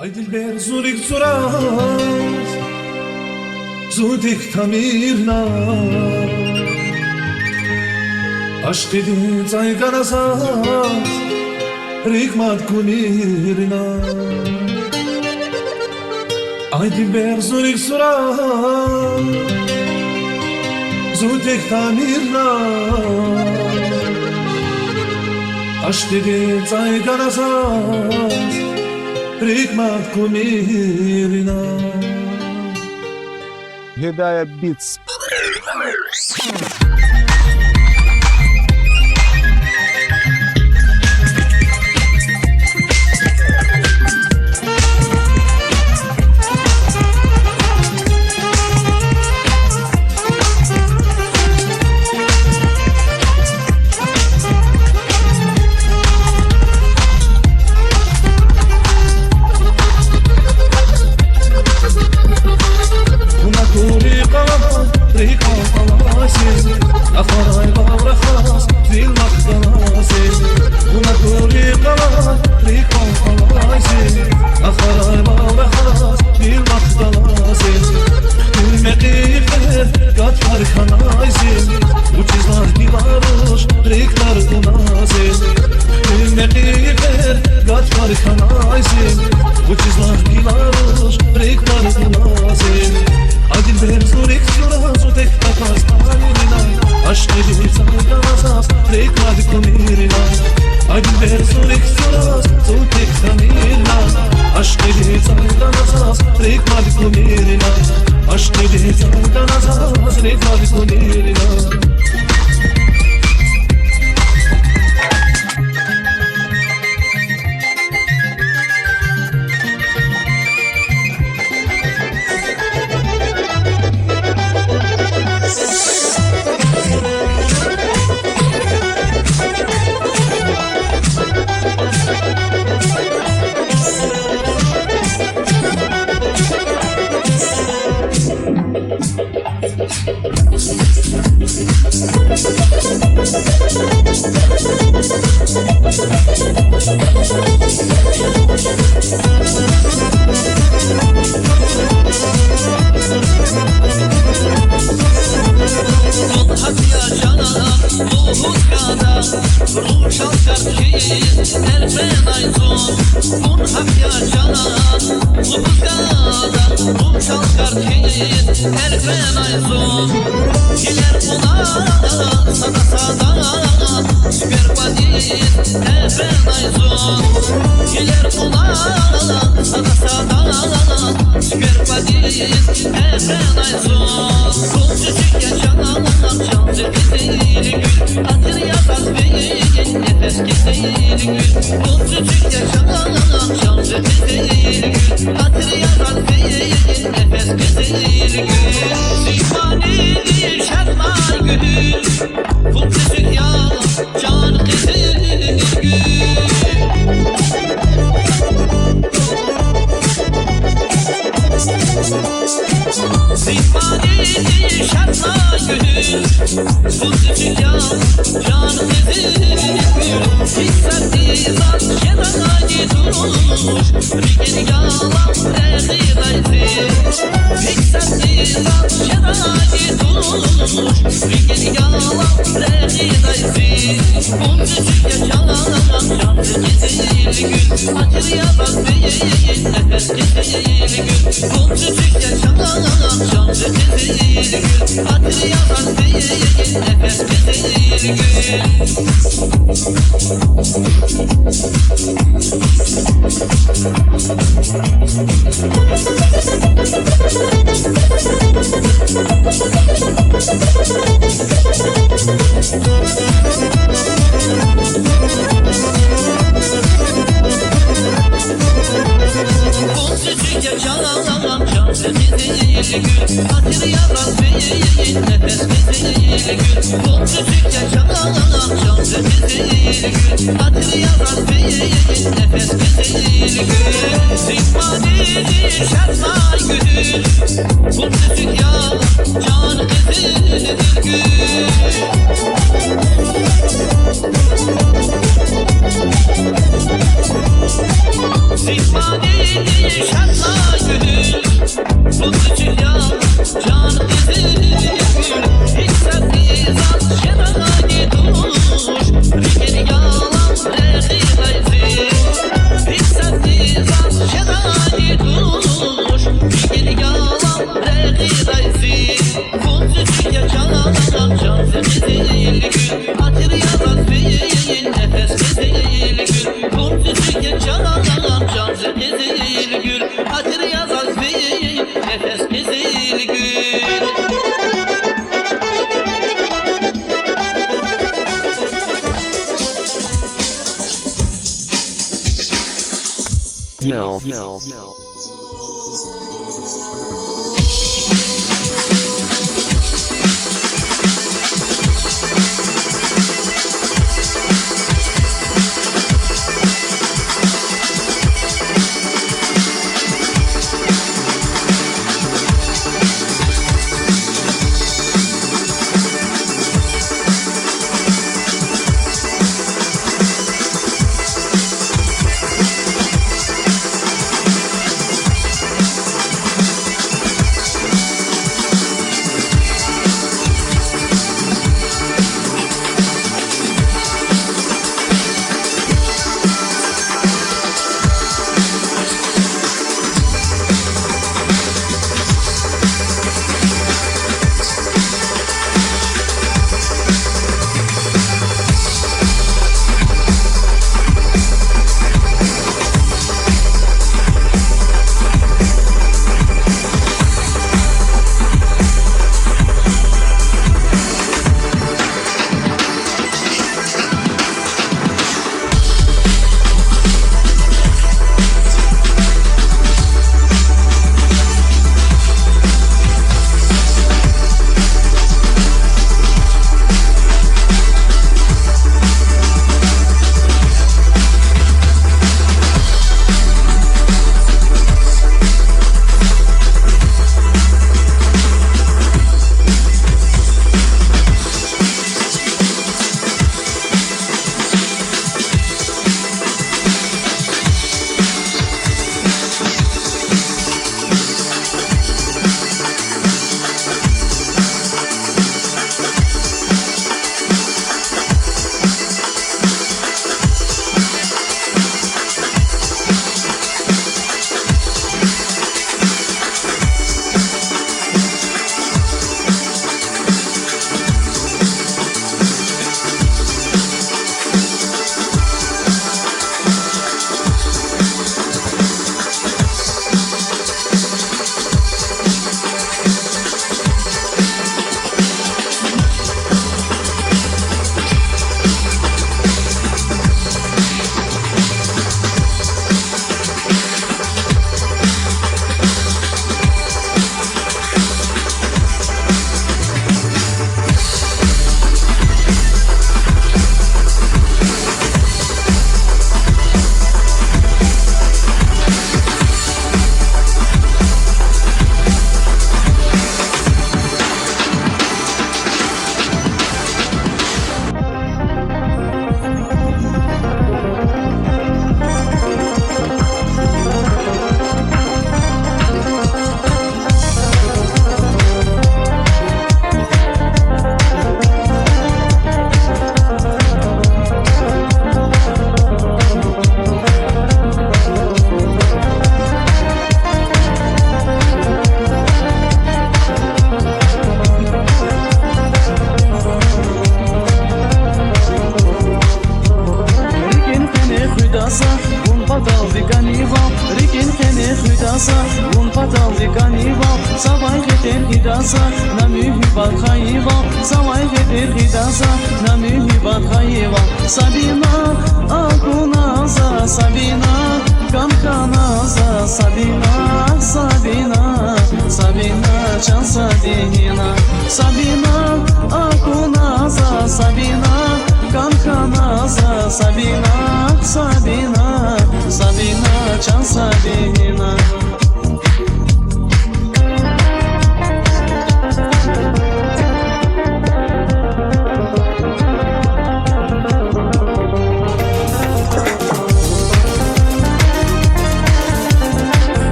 Ay dilber zurik zuraz Zudik tamirna Aşk edin zayganasaz Rikmat kunirna Ay dilber zurik zuraz Zudik tamirna Aşk edin zayganasaz Rikmat kumirina Hidaya Beats. Symphony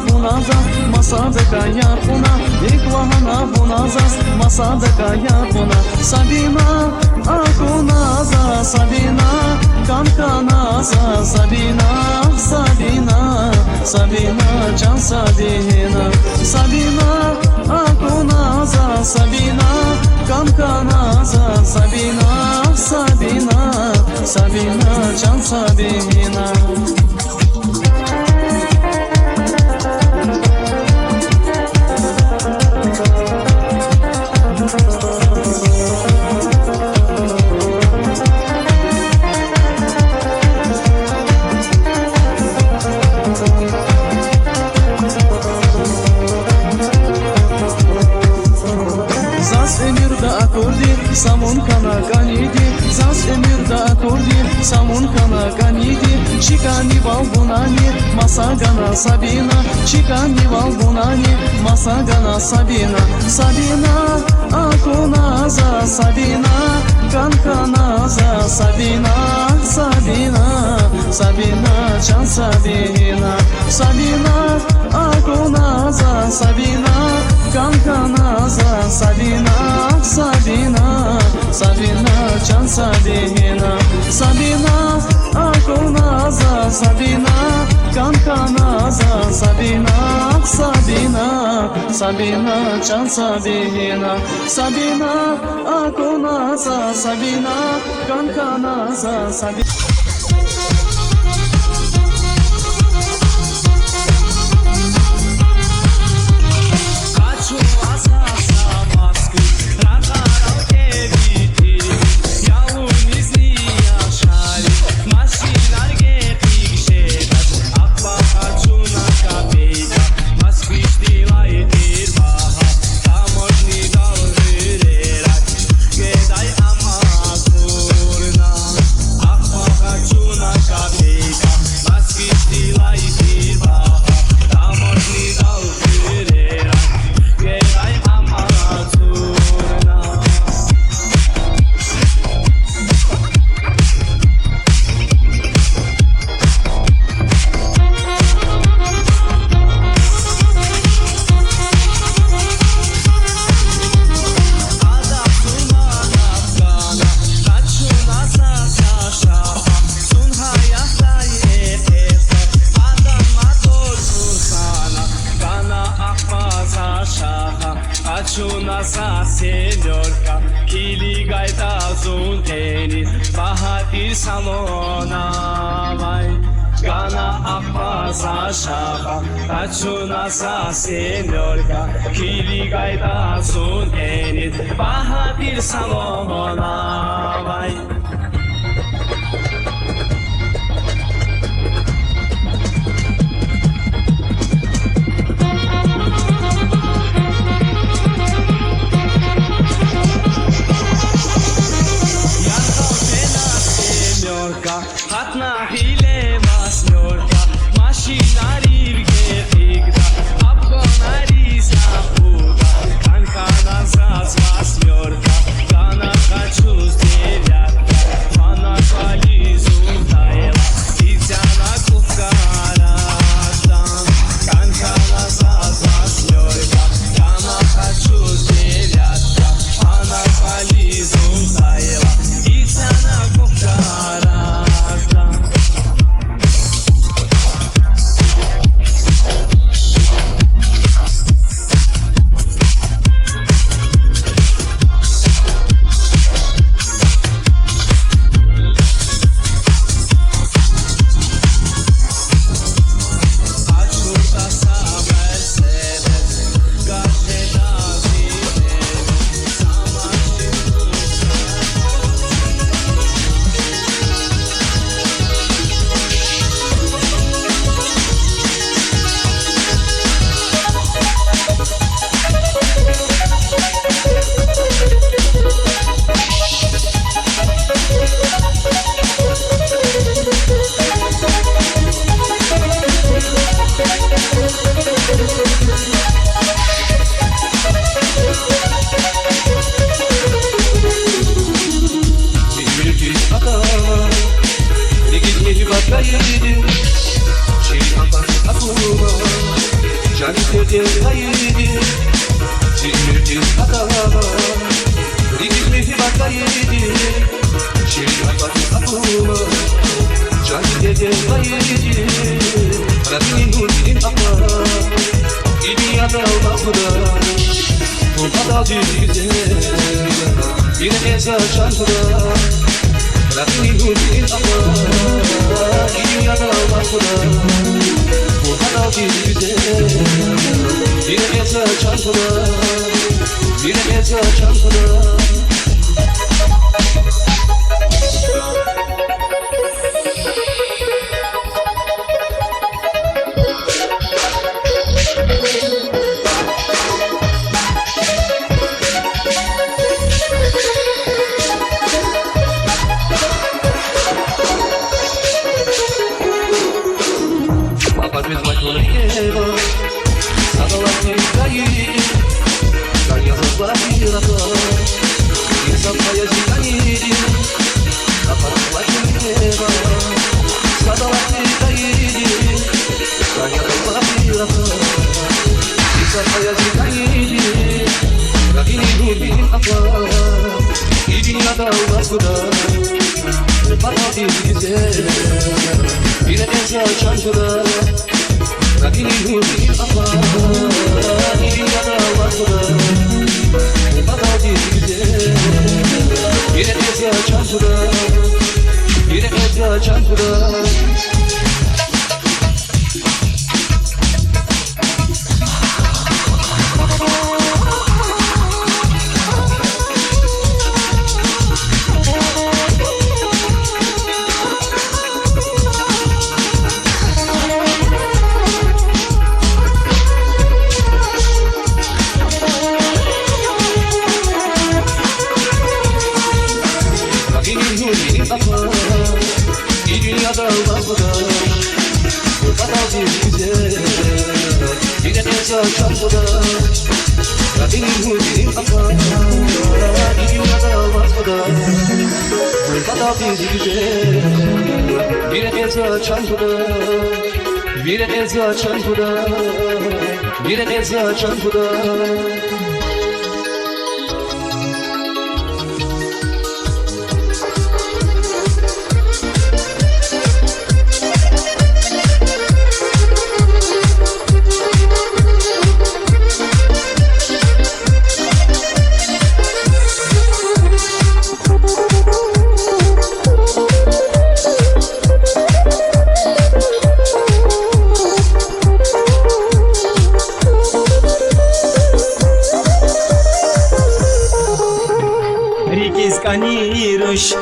буназа, масадка яркуна, иквахана буназа, масадка яркуна. Sabina, akunaza, Sabina, kankanaza, Sabina, Sabina, Sabina, can Sabina, Sabina, akunaza, Sabina, kankanaza, Sabina, Sabina, Sabina, can Sabina. Samun kana kanidi, zas emirda akordi, samun kana kanidi, chikani valbunani, masagana Sabina, chikani valbunani, masagana Sabina, Sabina, akunaza, Sabina, kankanaza, Sabina, Sabina, Sabina, can Sabina, Sabina, akunaza, Sabina, kankanaza, Sabina, Sabina, Sabina, can Sabina, Sabina, akunaza, Sabina, kankanaza, Sabina, Sabina, Sabina, can Sabina, Sabina, akunaza, Sabina, kankanaza, Sabina. Asa señorka, kili gaita zun tenis, bahatir salona vai. Gana akmasa şaka, kaçunasa señorka, kili gaita zun tenis, bahatir salona vai. Hatna hile masnyorka, maşinari vgehigda, abgonari zapuda, kankana zaz masnyorka, kana kaçuz devyatka, Radini nuri akla İlyada bakıda Bu kadar güzel Yine eza çantada Radini nuri akla İlyada bakıda Bu kadar güzel Yine eza çantada Yine eza çantada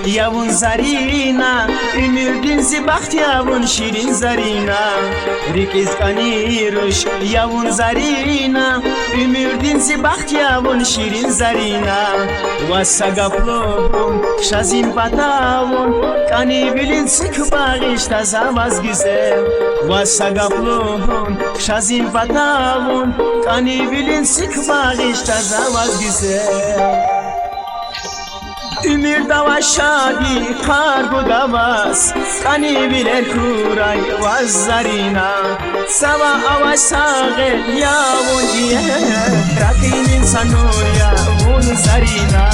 Yavun zarina Ümürdün zibaht yavun şirin zarina Rikiz kaniruş yavun zarina Ümürdün zibaht yavun şirin zarina Vasagaplum şazin patavun Kani bilin sık bağışta zavaz güzel Vasagaplum şazin patavun Kani bilin sık bağışta zavaz güzel Ümür dava şadi karbu davas Kani biler kuray vazzarina Sava avaş sağır yavun diye Rakinin sanur yavun zarina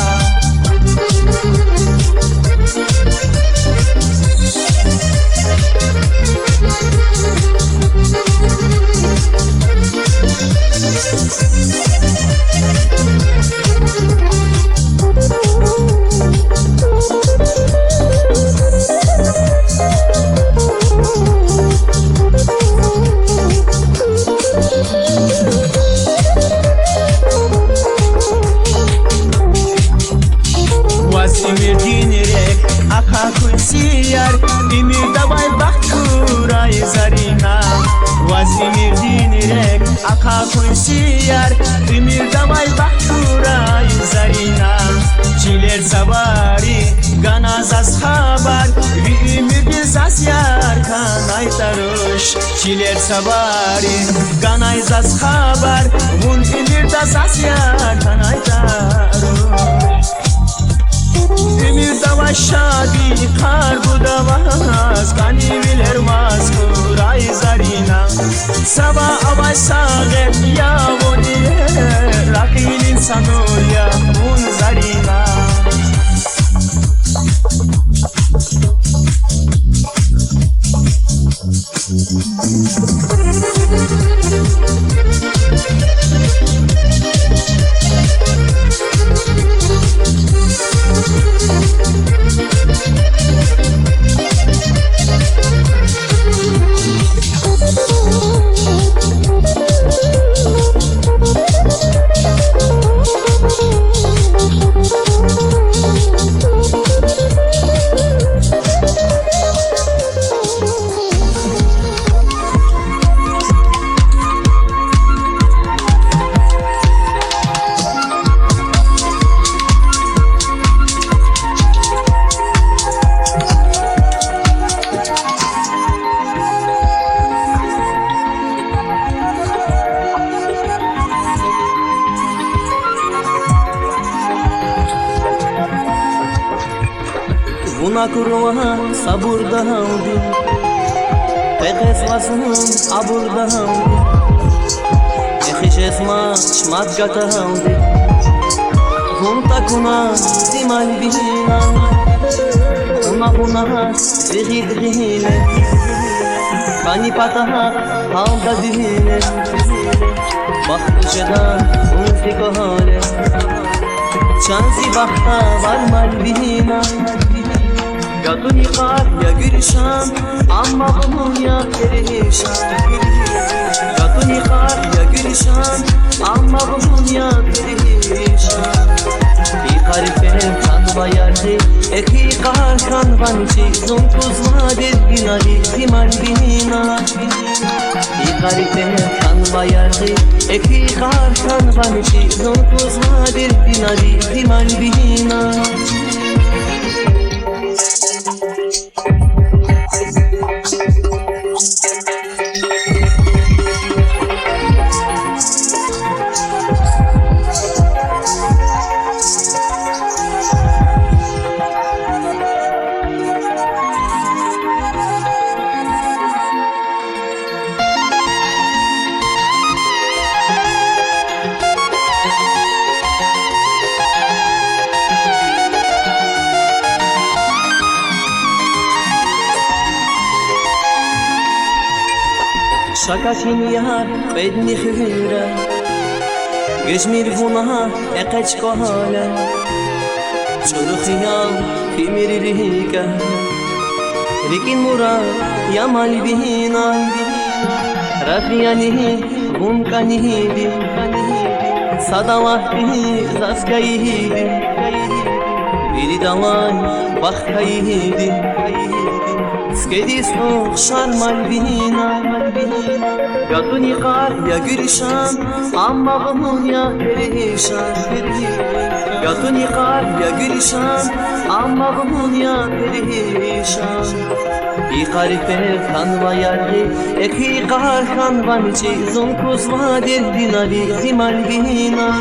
Ümür davay bakkuray zarina Vazimir dinirek aka kunsiyar Ümür davay bakkuray zarina Çiler savari ganazas habar Ümür bizas yar kanay taruş Çiler savari ganazas habar Vun ümür dazas yar kanay taruş Ümür dava şadi karbu davaz Kani biler maskuray zarina Sabah avaş sağır yavun ile Rakil insanur yavun zarina Buna kurma sabırda havdi Pekes vasın aburda havdi Ehiş esma şmat gata havdi Hunta kuna zimal bina Una zihid rihile Kani pataha havda dihile Bahtuşeda unfiko hale Şansi bahta varmal bina Ya dunikar ya gülşan Amma bunun ya perişan Ya dunikar ya gülşan Amma bunun ya perişan Bir harife kan bayardı Eki kar kan vançi Zunkuz vadir binali Zimal bina Bir harife kan bayardı Eki kar kan vançi Zunkuz vadir binali Zimal bina Şakatin yar bedni khira Gejmir vuna eqech kohala Çurukhiya kimir rihika Rikin mura yamal bihina Rafiyanihi bunkanihidi Sadavahtihi zaskayihidi Biri davan bakhayihidi Skedis o şarmal bihina Ya dunikar ya gülşan Amma bunun ya perişan Ya dunikar ya gülşan Amma bunun ya perişan Bir harife kan bayardı Eki kar kan vançi Zunkuz vadir dinali zimal bihina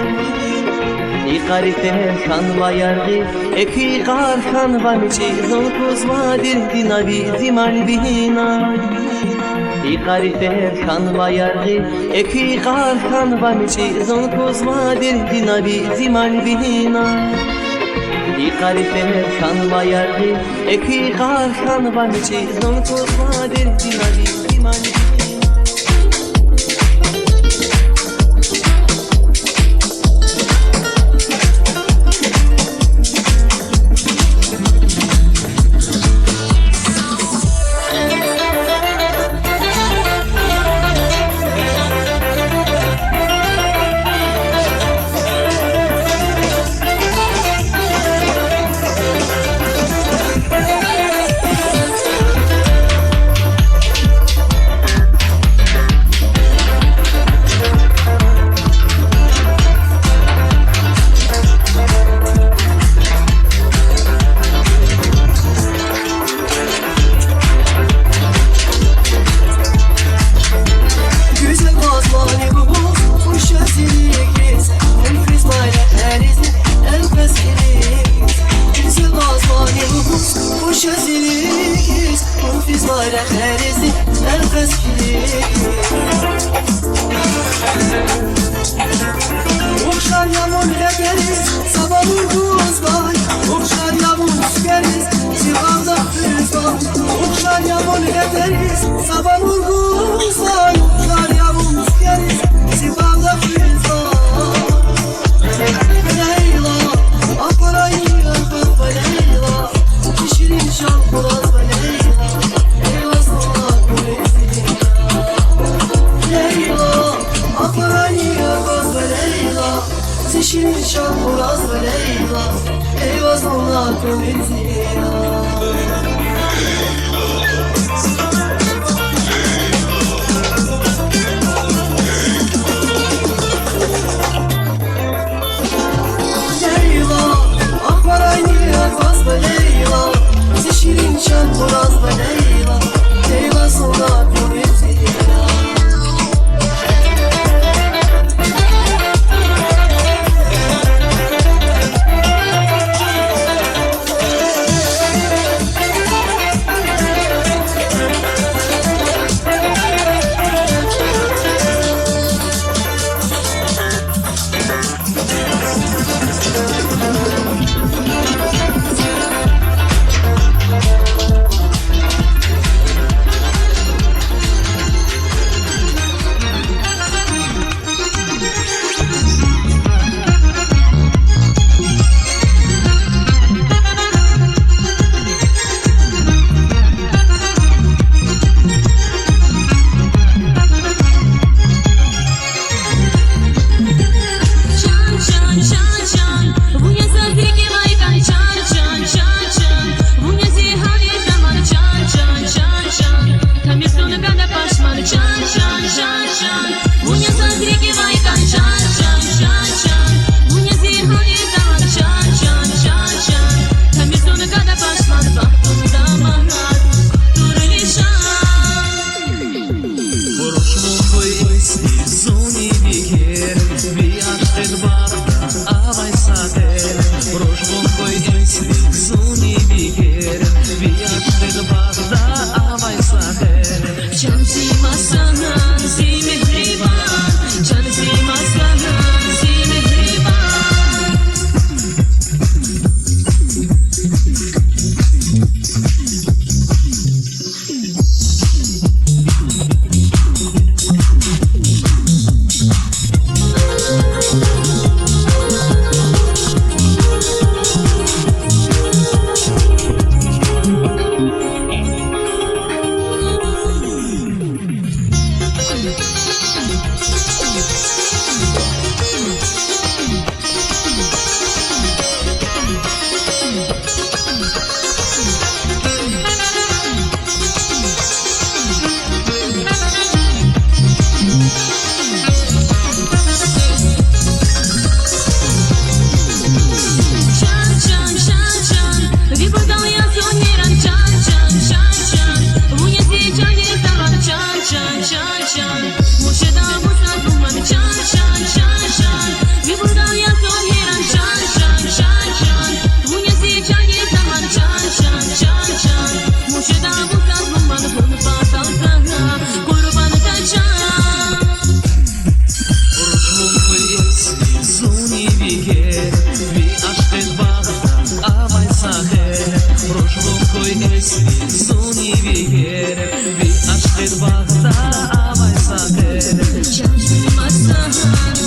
Bir harife kan bayardı Eki kar kan vançi Zunkuz vadir dinali zimal bihina Bir harife kan bayardı Eki kar kan vançi Zunkuz vadir dinali zimal bihina Bir harife kan bayardı Eki kar kan vançi Zunkuz vadir dinali zimal bihina Şirin şan Muraz ve Leyla Eyvaz ona gönül zira Leyla Akbar aynı Eyvaz ve Leyla Şirin şan Muraz ve Leyla Eyvaz ona gönül zira Can